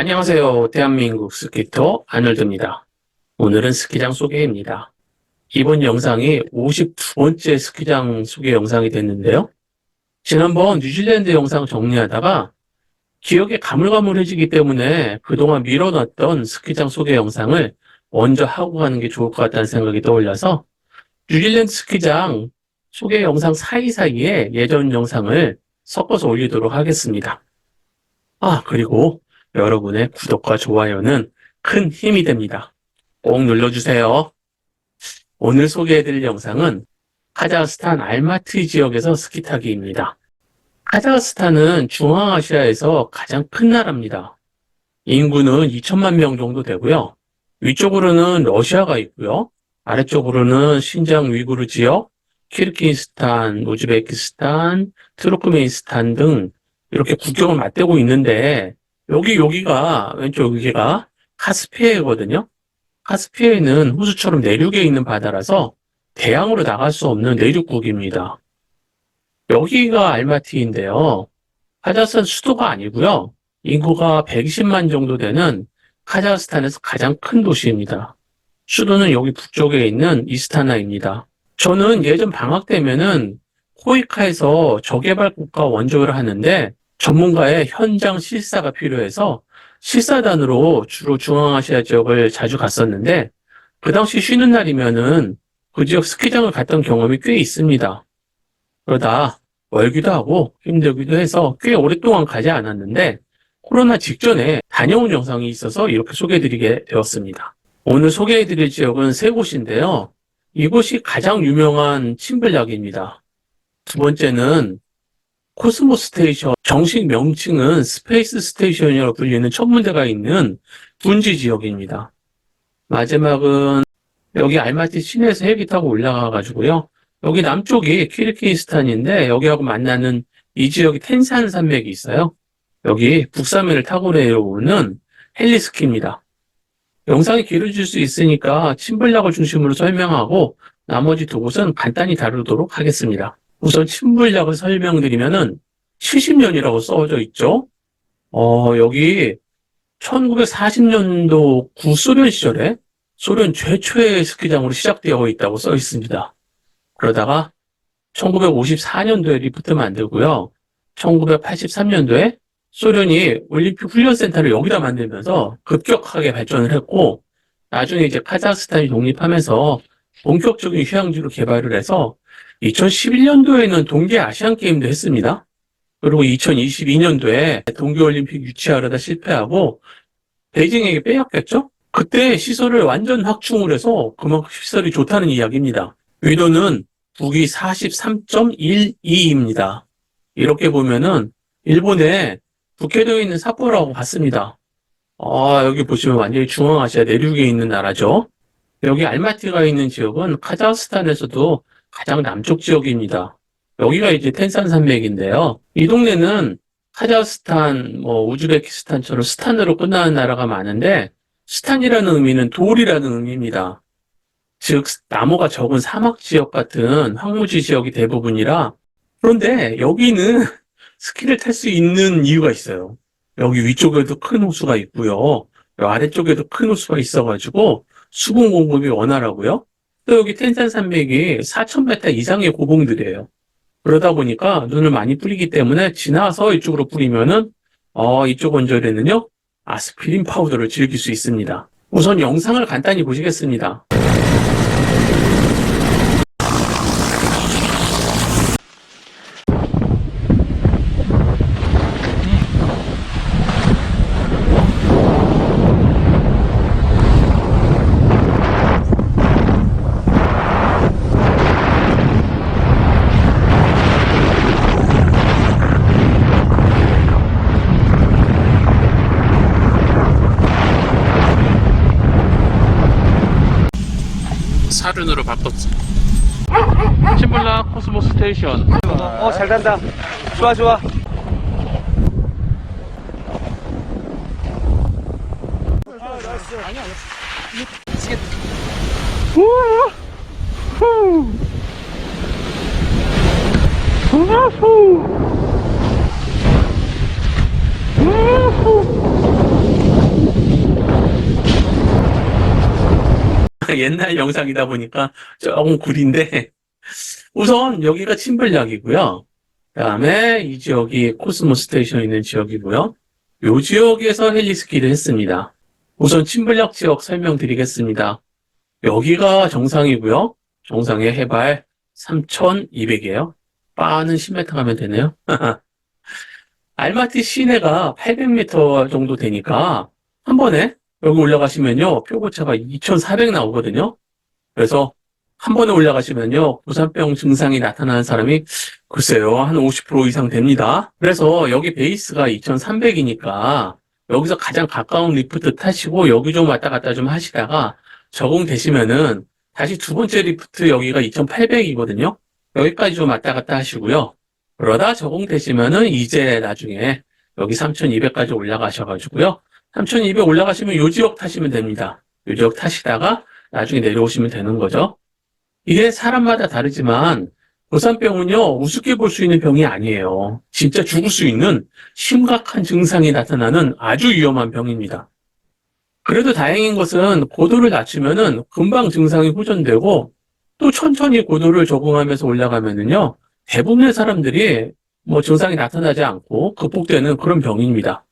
안녕하세요. 대한민국 스키터 아놀드입니다. 오늘은 스키장 소개입니다. 이번 영상이 52번째 스키장 소개 영상이 됐는데요. 지난번 뉴질랜드 영상 정리하다가 기억에 가물가물해지기 때문에 그동안 미뤄놨던 스키장 소개 영상을 먼저 하고 가는 게 좋을 것 같다는 생각이 떠올라서 뉴질랜드 스키장 소개 영상 사이사이에 예전 영상을 섞어서 올리도록 하겠습니다. 그리고 여러분의 구독과 좋아요는 큰 힘이 됩니다. 꼭 눌러주세요. 오늘 소개해드릴 영상은 카자흐스탄 알마티 지역에서 스키 타기입니다. 카자흐스탄은 중앙아시아에서 가장 큰 나라입니다. 인구는 2천만 명 정도 되고요. 위쪽으로는 러시아가 있고요. 아래쪽으로는 신장 위구르 지역, 키르기스탄, 우즈베키스탄, 투르크메니스탄 등 이렇게 국경을 맞대고 있는데 여기가 왼쪽 여기가 카스피해거든요. 카스피해는 호수처럼 내륙에 있는 바다라서 대양으로 나갈 수 없는 내륙국입니다. 여기가 알마티인데요. 카자흐스탄 수도가 아니고요. 인구가 120만 정도 되는 카자흐스탄에서 가장 큰 도시입니다. 수도는 여기 북쪽에 있는 이스타나입니다. 저는 예전 방학 때면은 코이카에서 저개발 국가 원조를 하는데 전문가의 현장 실사가 필요해서 실사단으로 주로 중앙아시아 지역을 자주 갔었는데 그 당시 쉬는 날이면은 그 지역 스키장을 갔던 경험이 꽤 있습니다. 그러다 멀기도 하고 힘들기도 해서 꽤 오랫동안 가지 않았는데 코로나 직전에 다녀온 영상이 있어서 이렇게 소개해드리게 되었습니다. 오늘 소개해드릴 지역은 세 곳인데요. 이곳이 가장 유명한 침블락입니다. 두 번째는 코스모 스테이션, 정식 명칭은 스페이스 스테이션이라고 불리는 천문대가 있는 둔지 지역입니다. 마지막은 여기 알마티 시내에서 헬기 타고 올라가가지고요. 여기 남쪽이 키르기스탄인데 여기하고 만나는 이 지역이 텐산 산맥이 있어요. 여기 북산면을 타고 내려오는 헬리스키입니다. 영상이 길어질 수 있으니까 침블락을 중심으로 설명하고 나머지 두 곳은 간단히 다루도록 하겠습니다. 우선 침블락을 설명드리면은 70년이라고 써져 있죠. 여기 1940년도 구소련 시절에 소련 최초의 스키장으로 시작되어 있다고 써 있습니다. 그러다가 1954년도에 리프트 만들고요. 1983년도에 소련이 올림픽 훈련센터를 여기다 만들면서 급격하게 발전을 했고 나중에 이제 카자흐스탄이 독립하면서 본격적인 휴양지로 개발을 해서 2011년도에는 동계 아시안 게임도 했습니다. 그리고 2022년도에 동계올림픽 유치하려다 실패하고 베이징에게 빼앗겼죠? 그때 시설을 완전 확충을 해서 그만큼 시설이 좋다는 이야기입니다. 위도는 북위 43.12입니다. 이렇게 보면은 일본의 북해도에 있는 삿포로하고 같습니다. 여기 보시면 완전히 중앙아시아 내륙에 있는 나라죠. 여기 알마티가 있는 지역은 카자흐스탄에서도 가장 남쪽 지역입니다. 여기가 이제 텐산 산맥인데요. 이 동네는 카자흐스탄, 우즈베키스탄처럼 스탄으로 끝나는 나라가 많은데 스탄이라는 의미는 돌이라는 의미입니다. 즉 나무가 적은 사막 지역 같은 황무지 지역이 대부분이라 그런데 여기는 스키를 탈 수 있는 이유가 있어요. 여기 위쪽에도 큰 호수가 있고요. 아래쪽에도 큰 호수가 있어가지고 수분 공급이 원활하고요. 또 여기 텐산 산맥이 4,000m 이상의 고봉들이에요. 그러다 보니까 눈을 많이 뿌리기 때문에 지나서 이쪽으로 뿌리면은 이쪽 언저리는요 아스피린 파우더를 즐길 수 있습니다. 우선 영상을 간단히 보시겠습니다. 사륜으로 바꿨어. 침블락 코스모 스테이션. 잘 간다. 좋아, 좋아. 아니야. 미치겠다. 옛날 영상이다 보니까 조금 구린데, 우선 여기가 침블락이고요. 그다음에 이 지역이 코스모 스테이션 있는 지역이고요. 이 지역에서 헬리스키를 했습니다. 우선 침블락 지역 설명드리겠습니다. 여기가 정상이고요. 정상의 해발 3,200이에요. 바는 10m 가면 되네요. 알마티 시내가 800m 정도 되니까 한 번에 여기 올라가시면요. 표고차가 2,400 나오거든요. 그래서 한 번에 올라가시면요. 고산병 증상이 나타나는 사람이 글쎄요. 한 50% 이상 됩니다. 그래서 여기 베이스가 2,300이니까 여기서 가장 가까운 리프트 타시고 여기 좀 왔다 갔다 좀 하시다가 적응되시면은 다시 두 번째 리프트 여기가 2,800이거든요. 여기까지 좀 왔다 갔다 하시고요. 그러다 적응되시면은 이제 나중에 여기 3,200까지 올라가셔가지고요. 3,200 올라가시면 요 지역 타시면 됩니다. 요 지역 타시다가 나중에 내려오시면 되는 거죠. 이게 사람마다 다르지만 고산병은요, 우습게 볼 수 있는 병이 아니에요. 진짜 죽을 수 있는 심각한 증상이 나타나는 아주 위험한 병입니다. 그래도 다행인 것은 고도를 낮추면은 금방 증상이 호전되고 또 천천히 고도를 적응하면서 올라가면은요, 대부분의 사람들이 뭐 증상이 나타나지 않고 극복되는 그런 병입니다.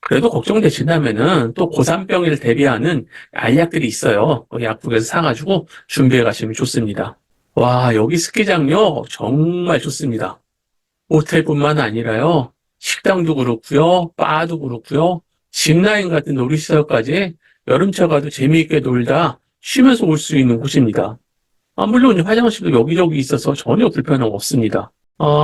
그래도 걱정되신다면은 또 고산병을 대비하는 알약들이 있어요. 약국에서 사가지고 준비해 가시면 좋습니다. 와, 여기 스키장요, 정말 좋습니다. 호텔뿐만 아니라요, 식당도 그렇고요, 바도 그렇고요, 짚라인 같은 놀이시설까지 여름철 가도 재미있게 놀다 쉬면서 올 수 있는 곳입니다. 물론 화장실도 여기저기 있어서 전혀 불편함 없습니다.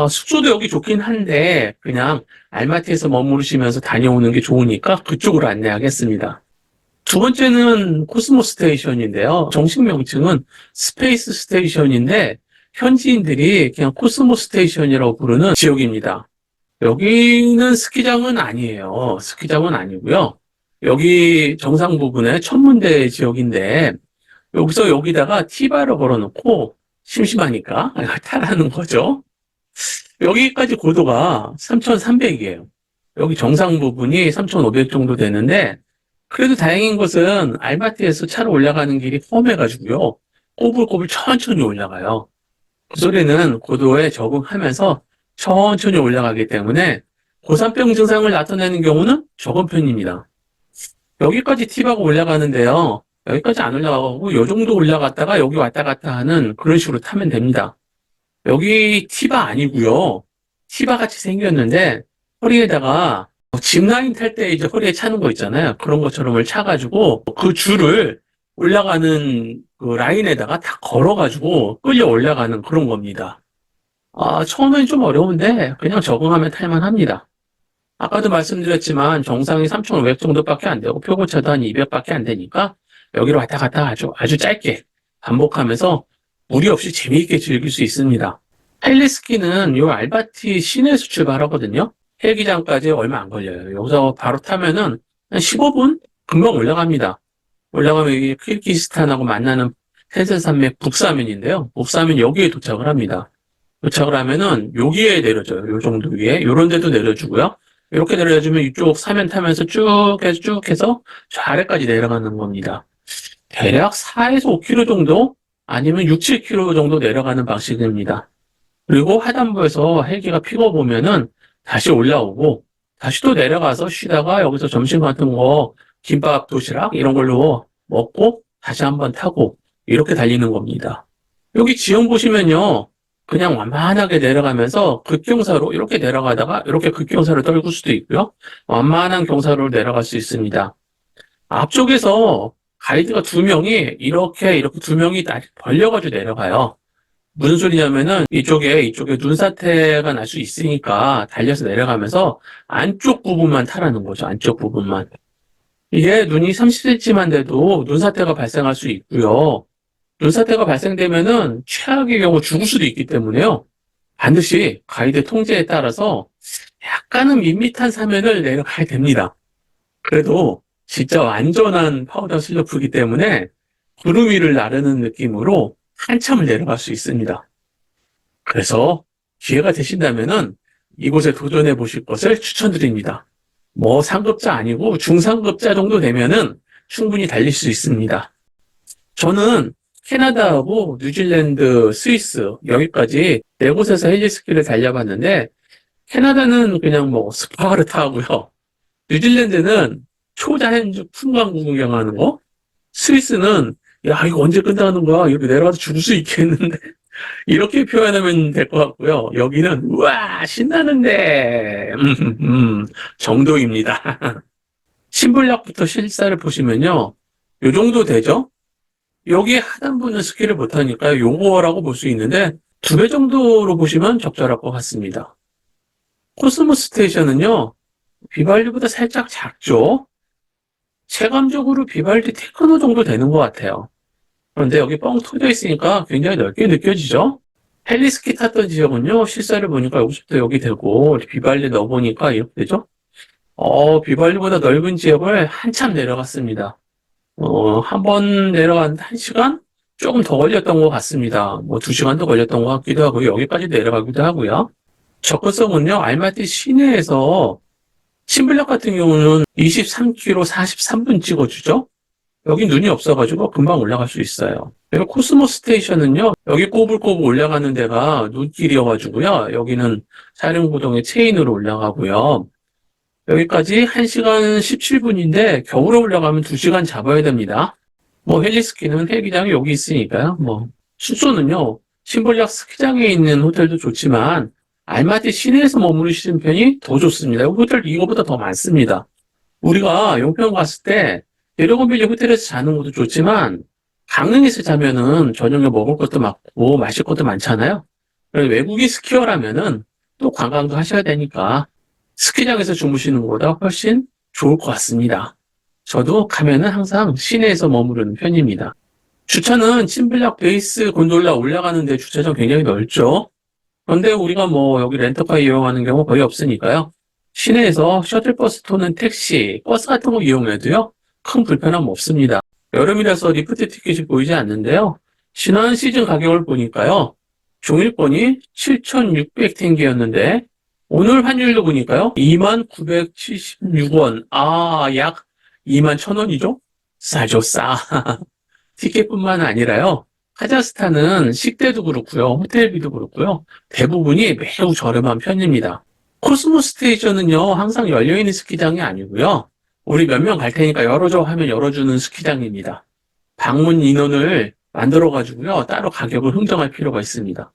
숙소도 여기 좋긴 한데 그냥 알마티에서 머무르시면서 다녀오는 게 좋으니까 그쪽으로 안내하겠습니다. 두 번째는 코스모 스테이션인데요. 정식 명칭은 스페이스 스테이션인데 현지인들이 그냥 코스모 스테이션이라고 부르는 지역입니다. 여기는 스키장은 아니에요. 스키장은 아니고요. 여기 정상 부분에 천문대 지역인데 여기서 여기다가 티바를 걸어놓고 심심하니까 타라는 거죠. 여기까지 고도가 3,300이에요. 여기 정상 부분이 3,500 정도 되는데 그래도 다행인 것은 알마티에서 차로 올라가는 길이 험해가지고요. 꼬불꼬불 천천히 올라가요. 그 소리는 고도에 적응하면서 천천히 올라가기 때문에 고산병 증상을 나타내는 경우는 적은 편입니다. 여기까지 티바가 올라가는데요. 여기까지 안 올라가고 요 정도 올라갔다가 여기 왔다 갔다 하는 그런 식으로 타면 됩니다. 여기 티바 아니고요. 티바 같이 생겼는데 허리에다가 짚라인 탈 때 이제 허리에 차는 거 있잖아요. 그런 것처럼을 차가지고 그 줄을 올라가는 그 라인에다가 다 걸어가지고 끌려 올라가는 그런 겁니다. 처음엔 좀 어려운데 그냥 적응하면 탈만합니다. 아까도 말씀드렸지만 정상이 3,500 정도밖에 안 되고 표고차도 한 200밖에 안 되니까 여기로 왔다 갔다 아주 짧게 반복하면서 무리 없이 재미있게 즐길 수 있습니다. 헬리스키는 요 알마티 시내에서 출발하거든요. 헬기장까지 얼마 안 걸려요. 여기서 바로 타면은 한 15분? 금방 올라갑니다. 올라가면 여기 키르기스탄하고 만나는 태세산맥 북사면인데요. 북사면 여기에 도착을 합니다. 도착을 하면은 여기에 내려줘요. 요 정도 위에. 요런 데도 내려주고요. 이렇게 내려주면 이쪽 사면 타면서 쭉 해서 저 아래까지 내려가는 겁니다. 대략 4에서 5km 정도 아니면 6, 7km 정도 내려가는 방식입니다. 그리고 하단부에서 헬기가 픽업 오면은 다시 올라오고 다시 또 내려가서 쉬다가 여기서 점심 같은 거 김밥, 도시락 이런 걸로 먹고 다시 한번 타고 이렇게 달리는 겁니다. 여기 지형 보시면요. 그냥 완만하게 내려가면서 급경사로 이렇게 내려가다가 이렇게 급경사를 떨굴 수도 있고요. 완만한 경사로 내려갈 수 있습니다. 앞쪽에서 가이드가 두 명이 이렇게 두 명이 벌려가지고 내려가요. 무슨 소리냐면은 이쪽에 눈사태가 날 수 있으니까 달려서 내려가면서 안쪽 부분만 타라는 거죠. 안쪽 부분만. 이게 눈이 30cm만 돼도 눈사태가 발생할 수 있고요. 눈사태가 발생되면은 최악의 경우 죽을 수도 있기 때문에요. 반드시 가이드 통제에 따라서 약간은 밋밋한 사면을 내려가야 됩니다. 그래도 진짜 안전한 파우더 슬로프이기 때문에 구름 위를 나르는 느낌으로 한참을 내려갈 수 있습니다. 그래서 기회가 되신다면은 이곳에 도전해 보실 것을 추천드립니다. 뭐 상급자 아니고 중상급자 정도 되면은 충분히 달릴 수 있습니다. 저는 캐나다하고 뉴질랜드, 스위스 여기까지 네 곳에서 헬리스키를 달려봤는데 캐나다는 그냥 뭐 스파르타고요. 뉴질랜드는 초자연적 풍광 구경하는 거. 스위스는 야 이거 언제 끝나는 거야? 이렇게 내려가서 죽을 수 있겠는데 이렇게 표현하면 될 것 같고요. 여기는 우와 신나는데 정도입니다. 신불락부터 실사를 보시면요. 요 정도 되죠? 여기에 하단부는 스키를 못하니까 요거라고 볼 수 있는데 2배 정도로 보시면 적절할 것 같습니다. 코스모스 스테이션은요. 비발디보다 살짝 작죠? 체감적으로 비발디 테크노 정도 되는 것 같아요. 그런데 여기 뻥 터져 있으니까 굉장히 넓게 느껴지죠? 헬리스키 탔던 지역은요, 실사를 보니까 여기서부터 여기 되고, 비발디 넣어보니까 이렇게 되죠? 비발디보다 넓은 지역을 한참 내려갔습니다. 한 번 내려간 1시간? 조금 더 걸렸던 것 같습니다. 뭐 2시간도 걸렸던 것 같기도 하고, 여기까지 내려가기도 하고요. 접근성은요, 알마티 시내에서 신블락 같은 경우는 23km 43분 찍어주죠? 여기 눈이 없어가지고 금방 올라갈 수 있어요. 그리고 코스모스 스테이션은요, 여기 꼬불꼬불 올라가는 데가 눈길이어가지고요, 여기는 사령부동의 체인으로 올라가고요. 여기까지 1시간 17분인데, 겨울에 올라가면 2시간 잡아야 됩니다. 뭐, 헬리스키는 헬기장이 여기 있으니까요. 뭐, 숙소는요, 신블락 스키장에 있는 호텔도 좋지만, 알마티 시내에서 머무르시는 편이 더 좋습니다. 호텔 이거보다 더 많습니다. 우리가 용평 갔을 때 데려건빌리 호텔에서 자는 것도 좋지만 강릉에서 자면은 저녁에 먹을 것도 많고 마실 것도 많잖아요. 외국인 스키어라면은 또 관광도 하셔야 되니까 스키장에서 주무시는 것보다 훨씬 좋을 것 같습니다. 저도 가면은 항상 시내에서 머무르는 편입니다. 주차는 신블락 베이스 곤돌라 올라가는 데 주차장 굉장히 넓죠. 그런데 우리가 뭐 여기 렌터카 이용하는 경우 거의 없으니까요. 시내에서 셔틀버스 또는 택시, 버스 같은 거 이용해도요. 큰 불편함 없습니다. 여름이라서 리프트 티켓이 보이지 않는데요. 지난 시즌 가격을 보니까요. 종일권이 7,600탱기였는데 오늘 환율로 보니까요. 2976원. 약 21,000원이죠? 싸죠, 싸. 티켓뿐만 아니라요. 카자흐스탄은 식대도 그렇고요. 호텔비도 그렇고요. 대부분이 매우 저렴한 편입니다. 코스모스 스테이션은요. 항상 열려있는 스키장이 아니고요. 우리 몇 명 갈 테니까 열어줘 하면 열어주는 스키장입니다. 방문 인원을 만들어가지고요. 따로 가격을 흥정할 필요가 있습니다.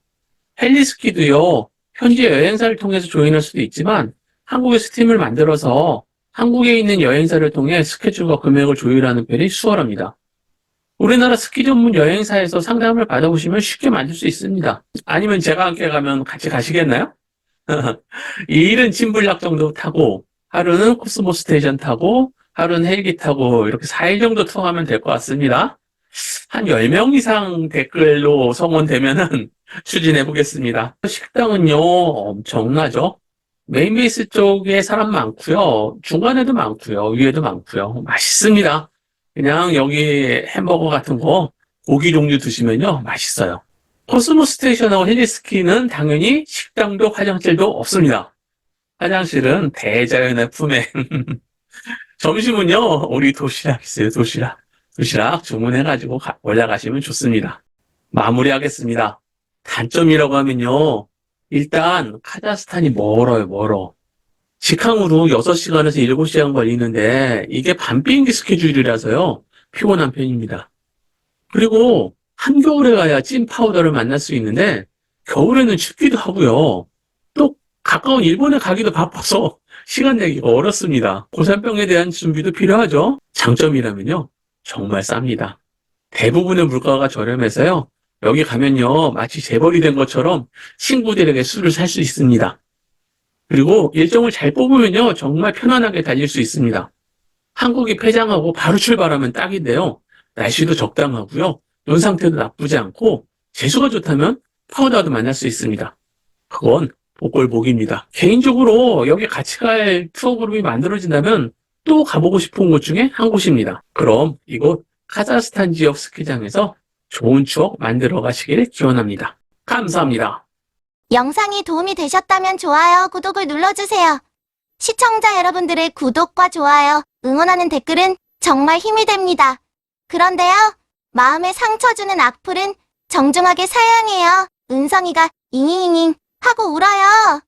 헬리스키도요. 현지 여행사를 통해서 조인할 수도 있지만 한국에서 팀을 만들어서 한국에 있는 여행사를 통해 스케줄과 금액을 조율하는 편이 수월합니다. 우리나라 스키 전문 여행사에서 상담을 받아보시면 쉽게 만들 수 있습니다. 아니면 제가 함께 가면 같이 가시겠나요? 2일은 신블락 정도 타고 하루는 코스모스 스테이션 타고 하루는 헬기 타고 이렇게 4일 정도 투어하면 될 것 같습니다. 한 10명 이상 댓글로 성원되면은 추진해 보겠습니다. 식당은요 엄청나죠? 메인 베이스 쪽에 사람 많고요. 중간에도 많고요. 위에도 많고요. 맛있습니다. 그냥 여기 햄버거 같은 거 고기 종류 드시면요 맛있어요. 코스모스 스테이션하고 헬리스키는 당연히 식당도 화장실도 없습니다. 화장실은 대자연의 품에 점심은요 우리 도시락 있어요. 도시락 주문해가지고 올라가시면 좋습니다. 마무리하겠습니다. 단점이라고 하면요 일단 카자흐스탄이 멀어. 직항으로 6시간에서 7시간 걸리는데 이게 밤 비행기 스케줄이라서요. 피곤한 편입니다. 그리고 한겨울에 가야 찐 파우더를 만날 수 있는데 겨울에는 춥기도 하고요. 또 가까운 일본에 가기도 바빠서 시간 내기가 어렵습니다. 고산병에 대한 준비도 필요하죠. 장점이라면요. 정말 쌉니다. 대부분의 물가가 저렴해서요. 여기 가면요. 마치 재벌이 된 것처럼 친구들에게 술을 살 수 있습니다. 그리고 일정을 잘 뽑으면요. 정말 편안하게 달릴 수 있습니다. 한국이 폐장하고 바로 출발하면 딱인데요. 날씨도 적당하고요. 눈 상태도 나쁘지 않고 재수가 좋다면 파우더도 만날 수 있습니다. 그건 복골복입니다. 개인적으로 여기 같이 갈 투어 그룹이 만들어진다면 또 가보고 싶은 곳 중에 한 곳입니다. 그럼 이곳 카자흐스탄 지역 스키장에서 좋은 추억 만들어 가시길 기원합니다. 감사합니다. 영상이 도움이 되셨다면 좋아요, 구독을 눌러주세요. 시청자 여러분들의 구독과 좋아요, 응원하는 댓글은 정말 힘이 됩니다. 그런데요, 마음에 상처 주는 악플은 정중하게 사양해요. 은성이가 잉잉잉잉 하고 울어요.